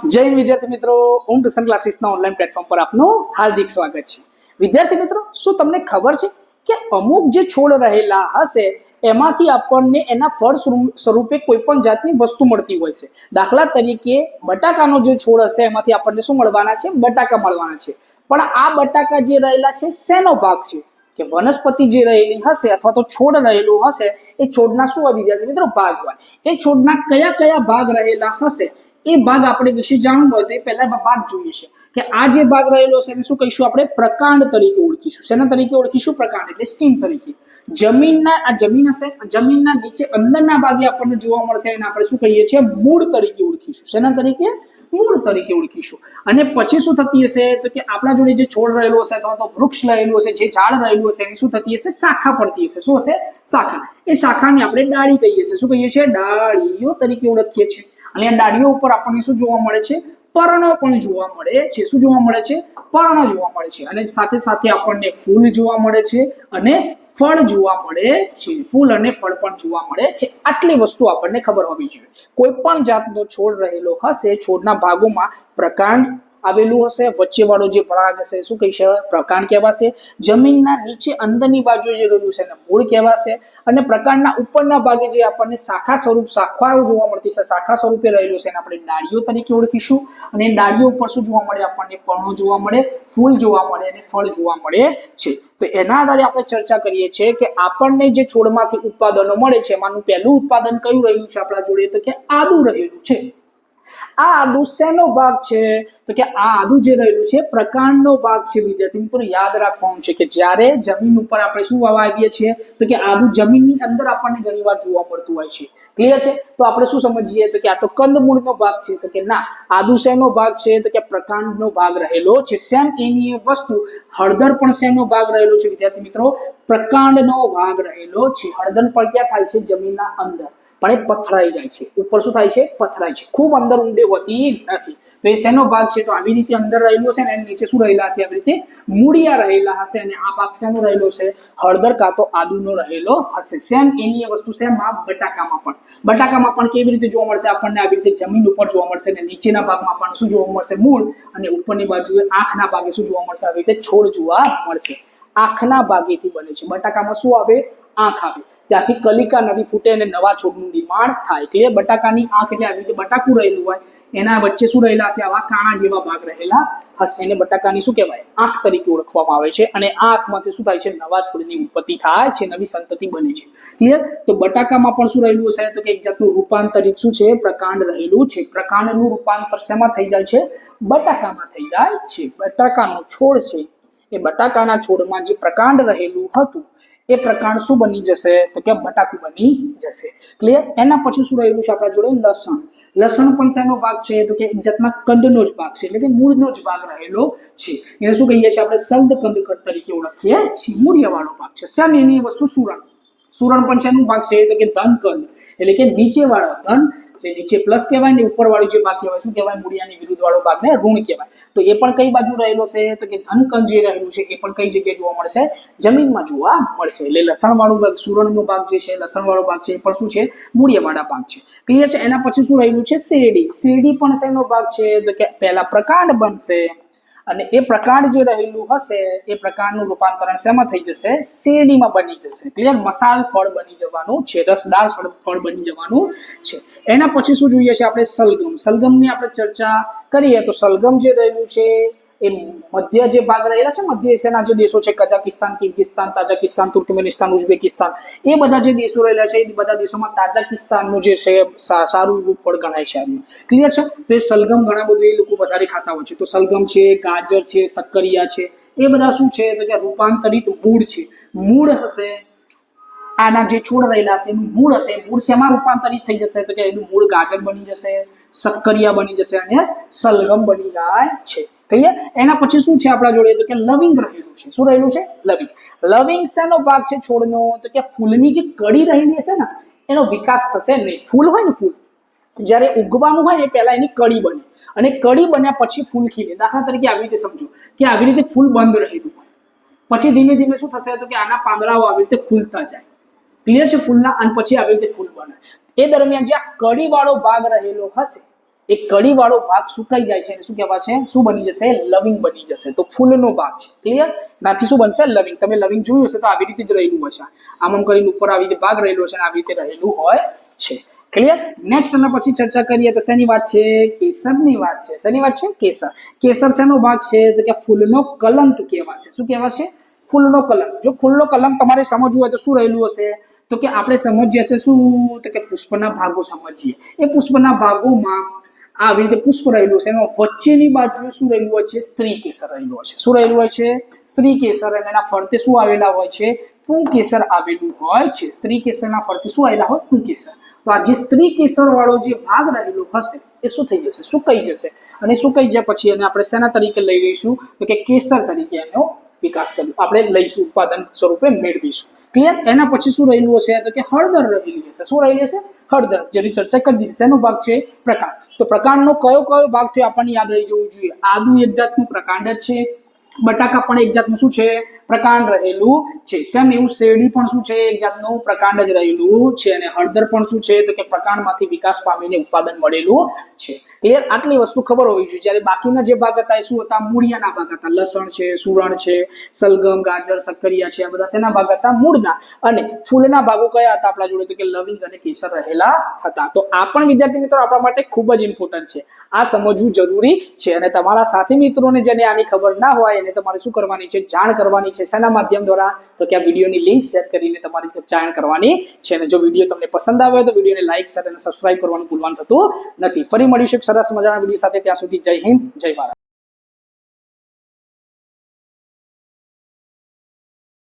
જય હિન્દ વિદ્યાર્થી મિત્રો, ઓમ ટ્યુશન ક્લાસીસના ઓનલાઈન પ્લેટફોર્મ પર આપનું હાર્દિક સ્વાગત છે। વિદ્યાર્થી મિત્રો, શું તમને ખબર છે કે અમુક જે છોડ રહેલા હશે એમાંથી આપણને એના ફળ સ્વરૂપે કોઈ પણ જાતની વસ્તુ મળતી હોય છે। દાખલા તરીકે બટાકાનો જે છોડ હશે એમાંથી આપણને શું મળવાના છે? બટાકા મળવાના છે। પણ આ બટાકા જે રહેલા છે શેનો ભાગ છે? કે વનસ્પતિ જે રહેલી હશે અથવા તો છોડ રહેલો હશે એ છોડના શું હોય વિદ્યાર્થી મિત્રો? ભાગ હોય। એ છોડના કયા કયા ભાગ રહેલા હશે એ ભાગ આપણે વિશે જાણવું હોય તો એ પહેલા ભાગ જોઈએ છે કે આ જે ભાગ રહેલો છે એને શું કહીશું? આપણે પ્રકાંડ તરીકે ઓળખીશું। શેના તરીકે ઓળખીશું? પ્રકાંડ એટલે સ્ટીમ તરીકે। જમીનના આ જમીન હશે, જમીનના નીચે અંદરના ભાગે આપણને જોવા મળશે એને આપણે શું કહીએ છીએ? મૂળ તરીકે ઓળખીશું। શેના તરીકે? મૂળ તરીકે ઓળખીશું। અને પછી શું થતી હશે તો કે આપણા જોડે જે છોડ રહેલો હશે અથવા તો વૃક્ષ રહેલું હશે, જે ઝાડ રહેલું હશે એની શું થતી હશે? શાખા પડતી હશે। શું હશે? શાખા। એ શાખાને આપણે ડાળી કહીએ છીએ। શું કહીએ છીએ? ડાળીઓ તરીકે ઓળખીએ છીએ। અને આ ડાળીઓ ઉપર આપણને શું જોવા મળે છે? પર્ણો પણ જોવા મળે છે। શું જોવા મળે છે? પર્ણો જોવા મળે છે। અને સાથે સાથે આપણને ફૂલ જોવા મળે છે અને ફળ જોવા મળે છે। ફૂલ અને ફળ પણ જોવા મળે છે। આટલી વસ્તુ આપણને ખબર હોવી જોઈએ। કોઈ પણ જાતનો છોડ રહેલો હશે, છોડના ભાગોમાં પ્રકાંડ આવેલું હશે, વચ્ચે વાળો જે ભાગ હશે શું કહીશે? પ્રકાંડ કહેવાશે। જમીનના નીચે અંદરની બાજુ જે રહેલું છે એને મૂળ કહેવાશે। અને પ્રકાંડના ઉપરના ભાગે જે આપણને શાખાઓ જોવા મળતી છે, શાખા સ્વરૂપે રહેલું છે એને આપણે ડાળીઓ તરીકે ઓળખીશું। અને ડાળીઓ ઉપર શું જોવા મળે? આપણને પર્ણો જોવા મળે, ફૂલ જોવા મળે અને ફળ જોવા મળે છે। તો એના આધારે આપણે ચર્ચા કરીએ છીએ કે આપણને જે છોડમાંથી ઉત્પાદનો મળે છે એમાંનું પહેલું ઉત્પાદન કયું રહેલું છે આપણા જોડે? તો કે આદુ રહેલું છે। આ આદુ શેનો ભાગ છે? તો કે આ આદુ જે રહેલું છે પ્રકાંડનો ભાગ છે। વિદ્યાર્થી મિત્રો, યાદ રાખવાનું છે કે જ્યારે જમીન ઉપર આપણે શું વાવીએ છીએ તો કે આદુ જમીનની અંદર આપણને ઘણીવાર જોવા મળતું હોય છે। ક્લિયર છે? તો આપણે શું સમજીએ તો કે આ તો કંદમૂળનો ભાગ છે? તો કે ના, આદુ શેનો ભાગ છે? તો કે પ્રકાંડનો ભાગ રહેલો છે। સેમ એની વસ્તુ હળદર પણ શેનો ભાગ રહેલો છે વિદ્યાર્થી મિત્રો? પ્રકાંડનો ભાગ રહેલો છે। હળદર પણ ક્યાં થાય છે? જમીનના અંદર, પણ એ પથરાઈ જાય છે। ઉપર શું થાય છે? પથરાય છે। ખૂબ અંદર ઊંડે હોતી નથી। તો એ શેનો ભાગ છે? તો આવી રીતે અંદર રહેલો છે ને એની નીચે શું રહેલા હશે? આવી રીતે મૂળિયા રહેલા હશે। અને આ ભાગ શેનો રહેલો છે? હળદર કાં તો આદુનો રહેલો હશે। સેમ એની વસ્તુ છે બટાકામાં પણ। બટાકામાં પણ કેવી રીતે જોવા મળશે આપણને? આવી રીતે જમીન ઉપર જોવા મળશે અને નીચેના ભાગમાં પણ શું જોવા મળશે? મૂળ। અને ઉપરની બાજુએ આંખના ભાગે શું જોવા મળશે? આવી રીતે છોડ જોવા મળશે। આંખના ભાગેથી બને છે બટાકામાં। શું આવે? આંખ આવે। ત્યાંથી કલિકા નવી ફૂટે અને નવા છોડનું નિર્માણ થાય। એટલે બટાકાની આંખ એટલે આવી રીતે બટાકું રહેલું હોય, એના વચ્ચે શું રહેલા હશે? આવા કાણા જેવા ભાગ રહેલા હશે। એને બટાકાની શું કહેવાય? આંખ તરીકે ઓળખવામાં આવે છે। અને આ આંખમાંથી શું થાય છે? નવા છોડની ઉત્પત્તિ થાય છે, નવી સંતતિ બને છે। ક્લિયર? તો બટાકામાં પણ શું રહેલું હશે? તો કે એક જાતનું રૂપાંતરિત શું છે? પ્રકાંડ રહેલું છે। પ્રકાંડનું રૂપાંતર શેમાં થઈ જાય છે? બટાકામાં થઈ જાય છે। બટાકાનો છોડ છે એ બટાકાના છોડમાં જે પ્રકાંડ રહેલું હતું એ પ્રકાંડ શું બની જશે? તો કે બટાકું બની જશે। ક્લિયર? એના પછી શું રહેલું છે આપણા જોડે? લસણ। લસણ પણ શેનો ભાગ છે? તો કે એક જાતના કંદનો જ ભાગ છે, એટલે કે મૂળનો જ ભાગ રહેલો છે। એને શું કહીએ છીએ આપણે? સલ્દકંદ તરીકે ઓળખીએ છીએ। મૂળિયાવાળો ભાગ છે। સેમ એની વસ્તુ સુરણ। સુરણ પણ શેનો ભાગ છે? તો કે ધનકંદ, એટલે કે નીચેવાળો ધન જે નીચે પ્લસ કહેવાય ને ઉપર વાળું જે ભાગ કહેવાય શું કહેવાય? મૂળિયાની વિરુદ્ધ વાળો ભાગને ઋણ કહેવાય। તો એ પણ કઈ બાજુ રહેલો છે? તો કે ધનકંદ જે રહેલું છે એ પણ કઈ જગ્યાએ જોવા મળશે? જમીનમાં જોવા મળશે। એટલે લસણ વાળું ભાગ, સુરણનો ભાગ જે છે, લસણ વાળો ભાગ છે એ પણ શું છે? મૂળિયાવાળા ભાગ છે। ક્લિયર છે? એના પછી શું રહેલું છે? શેરડી। શેરડી પણ શેનો ભાગ છે? તો કે પહેલા પ્રકાંડ બનશે અને એ પ્રકાંડ જે રહેલું હશે એ પ્રકાંડનું રૂપાંતરણ શેમાં થઈ જશે? શેરડીમાં બની જશે। ક્લિયર? મસાલ ફળ બની જવાનું છે, રસદાર ફળ બની જવાનું છે। એના પછી શું જોઈએ છે આપણે? સલગમ। સલગમની આપણે ચર્ચા કરીએ તો સલગમ જે રહેલું છે એ મધ્ય જે ભાગ રહેલા છે, મધ્ય એશિયાના જે દેશો છે, કઝાકિસ્તાન, કિર્ગિસ્તાન, તાજકિસ્તાન, તુર્કમેનિસ્તાન, ઉઝબેકિસ્તાન, એ બધા જે દેશો રહેલા છે એ બધા દેશોમાં તાજકિસ્તાનનું જે છે સારું ફળ ગણાય છે। ક્લિયર છે? તો એ સલગમ ઘણા બધું એ લોકો વધારે ખાતા હોય છે। તો સલગમ છે, ગાજર છે, શક્કરિયા છે, એ બધા શું છે? તો કે રૂપાંતરિત મૂળ છે। મૂળ હશે, આના જે છોડ રહેલા હશે એનું મૂળ હશે, મૂળ શેમાં રૂપાંતરિત થઈ જશે? તો કે એનું મૂળ ગાજર બની જશે, શક્કરિયા બની જશે અને સલગમ બની જાય છે। ક્લિયર? એના પછી શું છે આપણા જોડે? તો કે લવિંગ રહેલું છે। શું રહેલું છે? લવિંગ। લવિંગ શેનો ભાગ છે છોડનો? તો કે ફૂલની જે કળી રહેલી હશે ને એનો વિકાસ થશે નહીં। ફૂલ હોય ને, ફૂલ જ્યારે ઉગવાનું હોય ને પહેલા એની કળી બને અને કળી બન્યા પછી ફૂલ ખીલે। દાખલા તરીકે આવી રીતે સમજો કે આવી રીતે ફૂલ બંધ રહેલું હોય, પછી ધીમે ધીમે શું થશે? તો કે આના પાંદડાઓ આવી રીતે ખુલતા જાય। ક્લિયર છે? ફૂલના અને પછી આવી રીતે ફૂલ બને। એ દરમિયાન જે કળી વાળો ભાગ રહેલો હશે એ કળીવાળો ભાગ સુકાઈ જાય છે અને શું કહેવાશે, શું બની જશે, લવિંગ બની જશે. તો ફૂલનો ભાગ છે. ક્લિયર? નાથી શું બનશે, લવિંગ. તમે લવિંગ જોયું હશે તો આવી રીતે જ રહેલું હશે, આમ કરીને ઉપર આવી રીતે ભાગ રહેલો હશે અને આવી રીતે રહેલું હોય છે. ક્લિયર? નેક્સ્ટ એના પછી ચર્ચા કરીએ તો શેની વાત છે, કેસરની વાત છે. શેની વાત છે, કેસર. કેસર શેનો ભાગ છે, તો કે ફૂલનો કલંક કહેવાશે. શું કહેવાશે, ફૂલનો કલંક. જો ફૂલનો કલંક તમારે સમજવું હોય તો શું રહેલું હશે, તો કે આપણે સમજીએ છે શું, તો કે પુષ્પના ભાગો સમજીએ. એ પુષ્પના ભાગોમાં આવી રીતે પુષ્પ રહેલું છે, એમાં વચ્ચેની બાજુ શું રહેલું હોય છે, સ્ત્રી કેસર રહેલું હોય છે. શું રહેલું હોય છે, સ્ત્રી કેસર. અને એના ફરતે શું આવેલા હોય છે, પુંકેસર આવેલું હોય છે. સ્ત્રી કેસરના ફરતે શું આવેલા હોય, પુંકેસર. તો આ જે સ્ત્રી કેસર વાળો જે ભાગ રહેલો હશે એ શું થઈ જશે, સુકાઈ જશે. અને સુકાઈ જાય પછી એને આપણે શેના તરીકે લઈ લઈશું, તો કે કેસર તરીકે એનો વિકાસ કર્યો આપણે લઈશું, ઉત્પાદન સ્વરૂપે મેળવીશું. ક્લિયર? એના પછી શું રહેલું હશે, તો કે હળદર રહેલી હશે. શું રહેલી હશે, હળદર. જેની ચર્ચા કરી દીધી. શેનો ભાગ છે, પ્રકાંડ. તો પ્રકાંડનો કયો કયો ભાગ થયો આપણને યાદ રહી જવું જોઈએ. આદુ એક જાતનું પ્રકાંડ જ છે, બટાકા પણ એક જાતનું શું છે, પ્રકાંડ રહેલું છે. સેમ એવું શેરડી પણ શું છે, એક જાતનું પ્રકાંડ જ રહેલું છે. અને હળદર પણ શું છે, તો કે પ્રકાંડમાંથી વિકાસ પામીને ઉત્પાદન મળેલું છે. ક્લિયર? આટલી વસ્તુ ખબર હોવી જોઈએ. જ્યારે બાકીના જે ભાગ હતા એ શું હતા, મૂળિયાના ભાગ હતા. લસણ છે, સુરણ છે, સલગમ, ગાજર, શક્કરિયા છે, આ બધા શેના ભાગ હતા, મૂળના. અને ફૂલના ભાગો કયા હતા આપણા જોડે, તો કે લવિંગ અને કેસર રહેલા હતા. તો આ પણ વિદ્યાર્થી મિત્રો આપણા માટે ખૂબ જ ઇમ્પોર્ટન્ટ છે. આ સમજવું જરૂરી છે. અને તમારા સાથી મિત્રોને જેને આની ખબર ના હોય એને તમારે શું કરવાની છે, જાણ કરવાની છે. શેના માધ્યમ દ્વારા, તો કે આ વિડીયોની લિંક શેર કરીને તમારી જાણ કરવાની છે. અને જો વિડીયો તમને પસંદ આવે તો વિડીયોને લાઈક, શેર અને સબસ્ક્રાઇબ કરવાનું ભૂલવાનું થતું નથી. ફરી મળીશું એક સરસ મજાના વિડીયો સાથે. ત્યાં સુધી જય હિન્દ, જય ભારત.